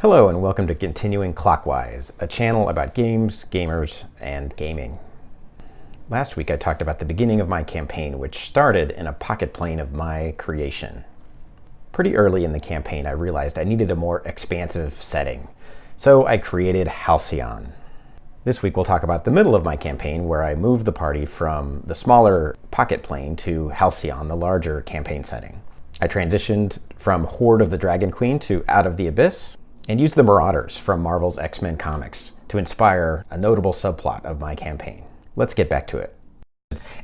Hello and welcome to Continuing Clockwise, a channel about games, gamers, and gaming. Last week I talked about the beginning of my campaign, which started in a pocket plane of my creation. Pretty early in the campaign I realized I needed a more expansive setting, so I created Halcyon. This week we'll talk about the middle of my campaign, where I moved the party from the smaller pocket plane to Halcyon, the larger campaign setting. I transitioned from Hoard of the Dragon Queen to Out of the Abyss, and used the Marauders from Marvel's X-Men comics to inspire a notable subplot of my campaign. Let's get back to it.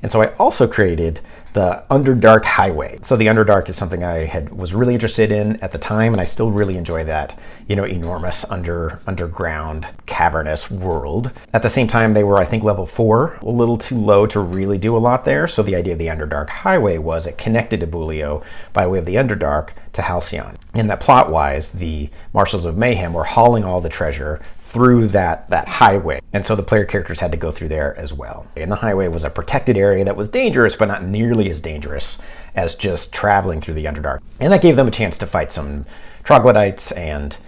And so I also created the Underdark Highway. So the Underdark is something I was really interested in at the time, and I still really enjoy that, enormous underground cavernous world. At the same time, they were, I think, level 4, a little too low to really do a lot there. So the idea of the Underdark Highway was it connected to Bulio by way of the Underdark to Halcyon. And that plot-wise, the Marshals of Mayhem were hauling all the treasure through that highway. And so the player characters had to go through there as well. And the highway was a protected area that was dangerous, but not nearly as dangerous as just traveling through the Underdark. And that gave them a chance to fight some troglodytes and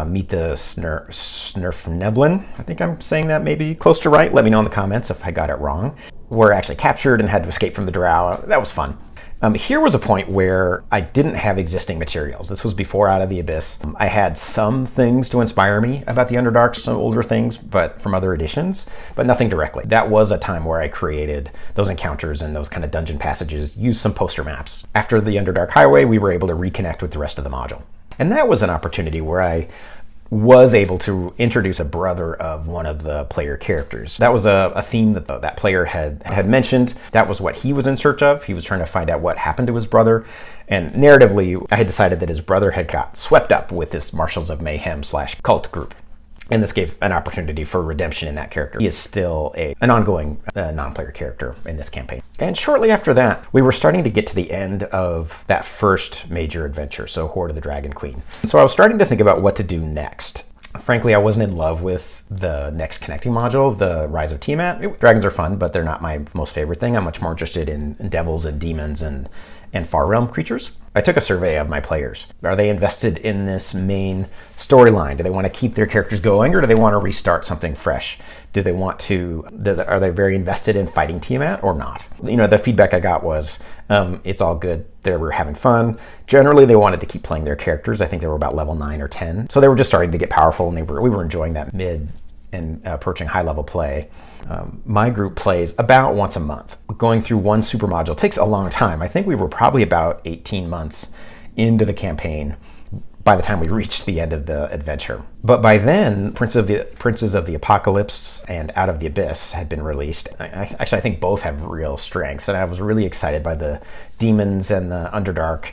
meet the Snurfneblin. I think I'm saying that maybe close to right. Let me know in the comments if I got it wrong. Were actually captured and had to escape from the drow. That was fun. Here was a point where I didn't have existing materials. This was before Out of the Abyss. I had some things to inspire me about the Underdark, some older things, but from other editions, but nothing directly. That was a time where I created those encounters and those kind of dungeon passages, used some poster maps. After the Underdark Highway, we were able to reconnect with the rest of the module. And that was an opportunity where I was able to introduce a brother of one of the player characters. That was a theme that that player had mentioned. That was what he was in search of. He was trying to find out what happened to his brother. And narratively, I had decided that his brother had got swept up with this Marshals of Mayhem / cult group. And this gave an opportunity for redemption in that character. He is still an ongoing non-player character in this campaign. And shortly after that, we were starting to get to the end of that first major adventure, so Hoard of the Dragon Queen. And so I was starting to think about what to do next. Frankly, I wasn't in love with the next connecting module, the Rise of Tiamat. Dragons are fun, but they're not my most favorite thing. I'm much more interested in devils and demons and Far Realm creatures. I took a survey of my players. Are they invested in this main storyline? Do they want to keep their characters going, or do they want to restart something fresh? Do they want to, are they very invested in fighting Tiamat or not? The feedback I got was, it's all good. They were having fun. Generally, they wanted to keep playing their characters. I think they were about level 9 or 10. So they were just starting to get powerful, and we were enjoying that mid and approaching high level play. My group plays about once a month. Going through one super module takes a long time. I think we were probably about 18 months into the campaign by the time we reached the end of the adventure. But by then, Princes of the Apocalypse and Out of the Abyss had been released. Actually, I think both have real strengths, and I was really excited by the demons and the Underdark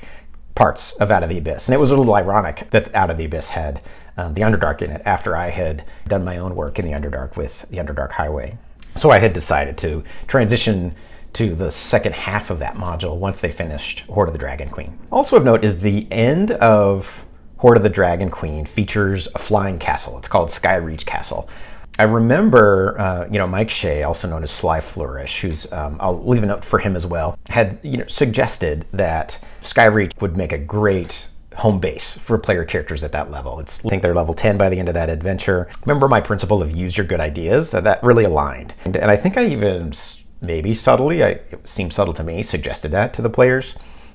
parts of Out of the Abyss. And it was a little ironic that Out of the Abyss had the Underdark in it after I had done my own work in the Underdark with the Underdark Highway. So I had decided to transition to the second half of that module once they finished Hoard of the Dragon Queen. Also of note is the end of Hoard of the Dragon Queen features a flying castle. It's called Skyreach Castle. I remember, Mike Shea, also known as Sly Flourish, who's, I'll leave a note for him as well, had suggested that Skyreach would make a great home base for player characters at that level. I think they're level 10 by the end of that adventure. Remember my principle of use your good ideas? That really aligned. And I think I even, maybe subtly, it seemed subtle to me, suggested that to the players.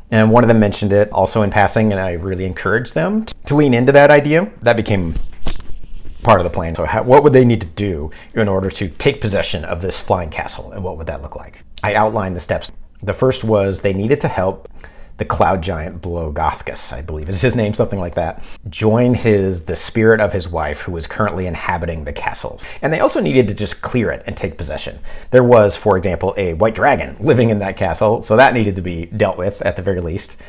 And one of them mentioned it also in passing, and I really encouraged them to lean into that idea. That became part of the plan. So what would they need to do in order to take possession of this flying castle, and what would that look like? I outlined the steps. The first was they needed to help the cloud giant Blogothgus, I believe is his name, something like that, join the spirit of his wife who was currently inhabiting the castle. And they also needed to just clear it and take possession. There was, for example, a white dragon living in that castle, so that needed to be dealt with at the very least.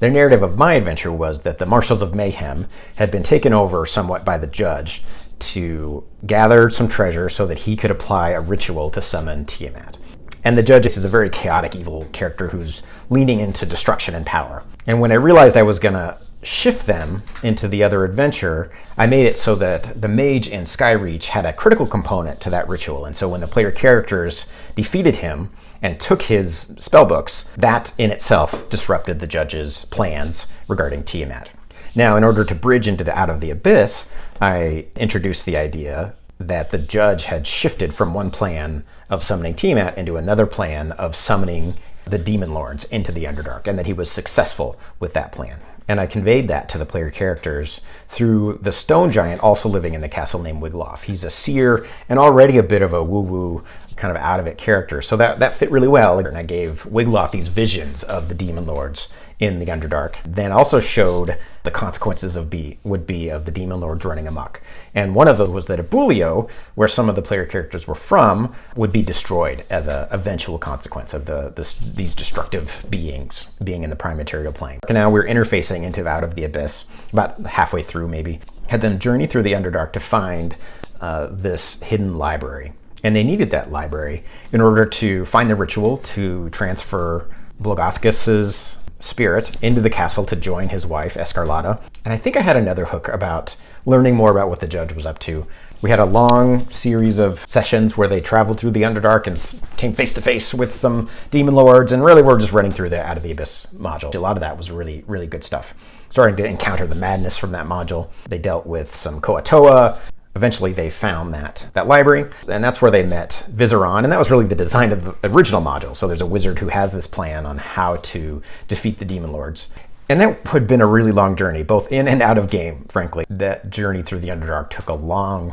The narrative of my adventure was that the Marshals of Mayhem had been taken over somewhat by the judge to gather some treasure so that he could apply a ritual to summon Tiamat. And the judge is a very chaotic, evil character who's leaning into destruction and power. And when I realized I was going to shift them into the other adventure, I made it so that the mage in Skyreach had a critical component to that ritual. And so when the player characters defeated him and took his spellbooks, that in itself disrupted the judge's plans regarding Tiamat. Now, in order to bridge into the Out of the Abyss, I introduced the idea that the judge had shifted from one plan of summoning Tiamat into another plan of summoning the demon lords into the Underdark, and that he was successful with that plan. And I conveyed that to the player characters through the stone giant also living in the castle named Wigloff. He's a seer and already a bit of a woo-woo, kind of out-of-it character. So that fit really well. And I gave Wigloff these visions of the demon lords in the Underdark. Then also showed the consequences would be of the demon lords running amok. And one of those was that Abulio, where some of the player characters were from, would be destroyed as an eventual consequence of these destructive beings being in the prime material plane. And now we're interfacing into Out of the Abyss, about halfway through maybe. Had them journey through the Underdark to find this hidden library. And they needed that library in order to find the ritual to transfer Blogothicus's spirit into the castle to join his wife, Escarlata. And I think I had another hook about learning more about what the judge was up to. We had a long series of sessions where they traveled through the Underdark and came face to face with some demon lords, and really we're just running through the Out of the Abyss module. A lot of that was really, really good stuff. Starting to encounter the madness from that module. They dealt with some Koatoa. Eventually they found that library, and that's where they met Viseron, and that was really the design of the original module. So there's a wizard who has this plan on how to defeat the demon lords. And that had been a really long journey, both in and out of game, frankly. That journey through the Underdark took a long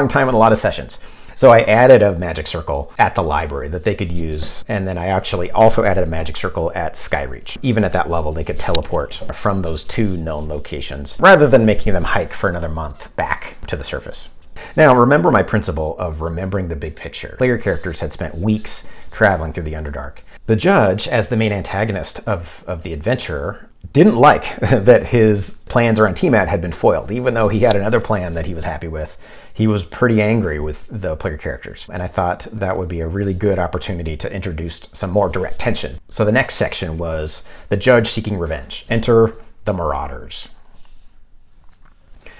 time and a lot of sessions. So I added a magic circle at the library that they could use, and then I actually also added a magic circle at Skyreach. Even at that level, they could teleport from those two known locations, rather than making them hike for another month back to the surface. Now, remember my principle of remembering the big picture. Player characters had spent weeks traveling through the Underdark. The judge, as the main antagonist of the adventure, didn't like that his plans around Tiamat had been foiled. Even though he had another plan that he was happy with, he was pretty angry with the player characters. And I thought that would be a really good opportunity to introduce some more direct tension. So the next section was the judge seeking revenge. Enter the Marauders.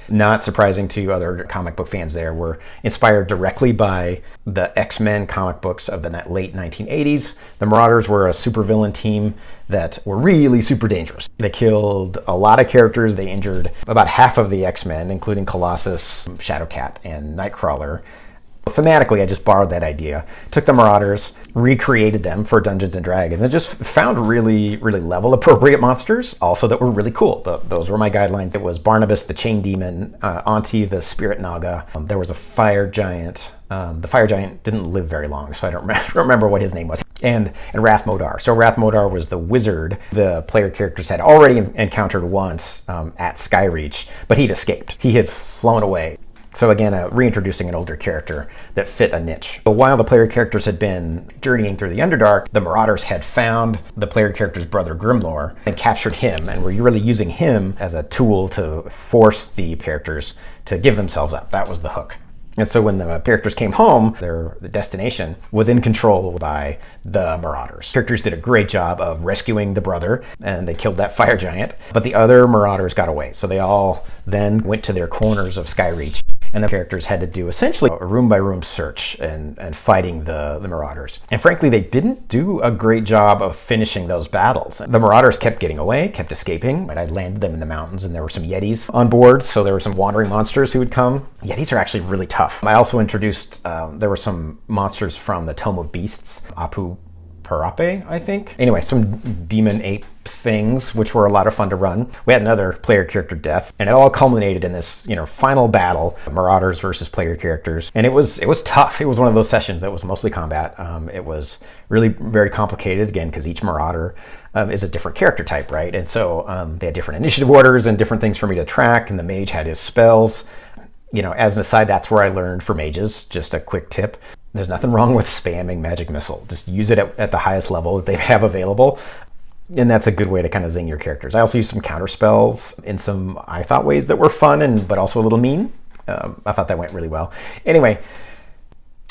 Not surprising to other comic book fans, there were inspired directly by the X-Men comic books of the late 1980s. The Marauders were a supervillain team that were really super dangerous. They killed a lot of characters. They injured about half of the X-Men, including Colossus, Shadowcat, and Nightcrawler. Thematically, I just borrowed that idea, took the Marauders, recreated them for Dungeons & Dragons, and just found really, really level-appropriate monsters, also that were really cool. Those were my guidelines. It was Barnabas, the Chain Demon, Auntie, the Spirit Naga. There was a Fire Giant. The Fire Giant didn't live very long, so I don't remember what his name was. And Wrath Modar. So Wrath Modar was the wizard the player characters had already encountered once at Skyreach, but he'd escaped. He had flown away. So again, reintroducing an older character that fit a niche. But while the player characters had been journeying through the Underdark, the Marauders had found the player character's brother Grimlor and captured him, and were really using him as a tool to force the characters to give themselves up. That was the hook. And so when the characters came home, their destination was in control by the Marauders. Characters did a great job of rescuing the brother, and they killed that fire giant, but the other Marauders got away. So they all then went to their corners of Skyreach, and the characters had to do essentially a room-by-room search and fighting the Marauders. And frankly, they didn't do a great job of finishing those battles. The Marauders kept getting away, kept escaping, and I landed them in the mountains, and there were some Yetis on board, so there were some wandering monsters who would come. Yetis are actually really tough. I also introduced, there were some monsters from the Tome of Beasts, Apu Parape, I think. Anyway, some demon ape things, which were a lot of fun to run. We had another player character death, and it all culminated in this, final battle, Marauders versus player characters. And it was tough. It was one of those sessions that was mostly combat. It was really very complicated, again, because each Marauder is a different character type, right? And so they had different initiative orders and different things for me to track, and the mage had his spells. As an aside, that's where I learned for mages, just a quick tip. There's nothing wrong with spamming Magic Missile. Just use it at the highest level that they have available. And that's a good way to kind of zing your characters. I also used some counter spells in some, I thought, ways that were fun but also a little mean. I thought that went really well. Anyway,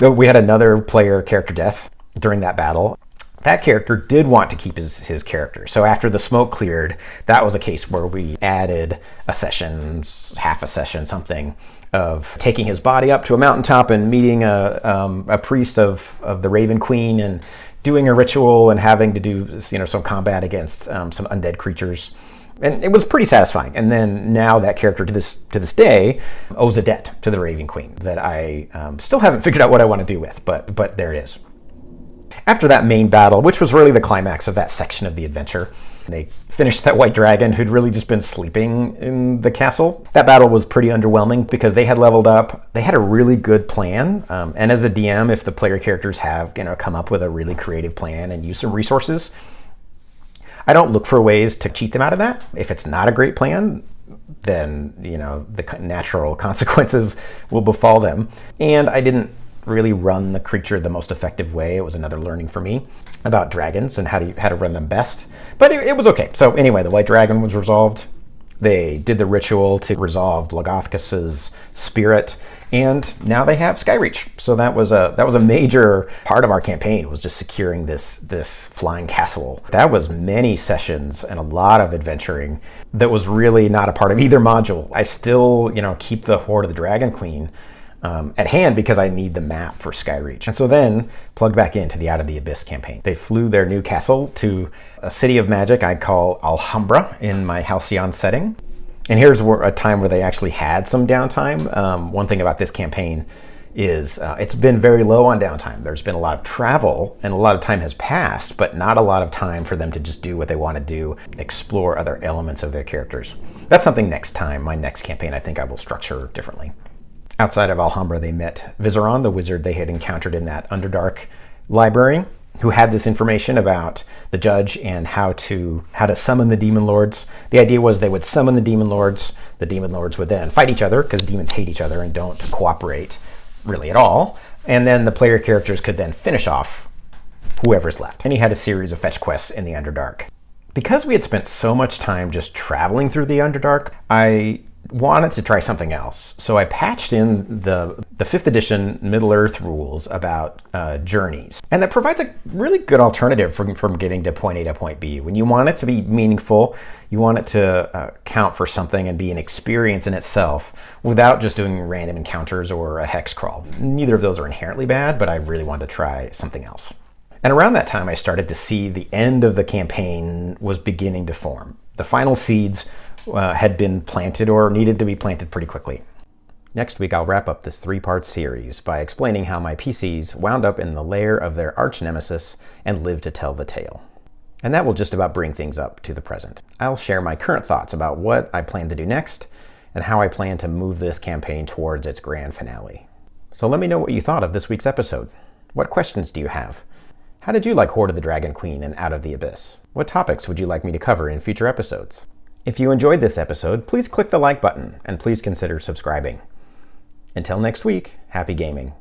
we had another player character death during that battle. That character did want to keep his character. So after the smoke cleared, that was a case where we added a session, half a session, something, of taking his body up to a mountaintop and meeting a priest of the Raven Queen and doing a ritual and having to do some combat against some undead creatures. And it was pretty satisfying. And then now that character to this day owes a debt to the Raven Queen that I still haven't figured out what I want to do with, but there it is. After that main battle, which was really the climax of that section of the adventure, they finished that white dragon who'd really just been sleeping in the castle. That battle was pretty underwhelming because they had leveled up. They had a really good plan. And as a DM, if the player characters have come up with a really creative plan and use some resources, I don't look for ways to cheat them out of that. If it's not a great plan, then the natural consequences will befall them. And I didn't really run the creature the most effective way. It was another learning for me about dragons and how to run them best. But it was okay. So anyway, the white dragon was resolved. They did the ritual to resolve Logothcus's spirit, and now they have Skyreach. So that was a major part of our campaign, was just securing this flying castle. That was many sessions and a lot of adventuring that was really not a part of either module. I still keep the Hoard of the Dragon Queen at hand because I need the map for Skyreach. And so then plugged back into the Out of the Abyss campaign. They flew their new castle to a city of magic I call Alhambra in my Halcyon setting. And here's a time where they actually had some downtime. One thing about this campaign is it's been very low on downtime. There's been a lot of travel and a lot of time has passed, but not a lot of time for them to just do what they want to do, explore other elements of their characters. That's something next time, my next campaign, I think I will structure differently. Outside of Alhambra, they met Vizeron, the wizard they had encountered in that Underdark library, who had this information about the judge and how to summon the demon lords. The idea was they would summon the demon lords would then fight each other, because demons hate each other and don't cooperate really at all, and then the player characters could then finish off whoever's left. And he had a series of fetch quests in the Underdark. Because we had spent so much time just traveling through the Underdark, I wanted to try something else. So I patched in the 5th edition Middle-earth rules about journeys. And that provides a really good alternative from getting to point A to point B. When you want it to be meaningful, you want it to count for something and be an experience in itself without just doing random encounters or a hex crawl. Neither of those are inherently bad, but I really wanted to try something else. And around that time, I started to see the end of the campaign was beginning to form. The final seeds had been planted or needed to be planted pretty quickly. Next week, I'll wrap up this 3-part series by explaining how my PCs wound up in the lair of their arch nemesis and lived to tell the tale. And that will just about bring things up to the present. I'll share my current thoughts about what I plan to do next and how I plan to move this campaign towards its grand finale. So let me know what you thought of this week's episode. What questions do you have? How did you like Hoard of the Dragon Queen and Out of the Abyss? What topics would you like me to cover in future episodes? If you enjoyed this episode, please click the like button and please consider subscribing. Until next week, happy gaming.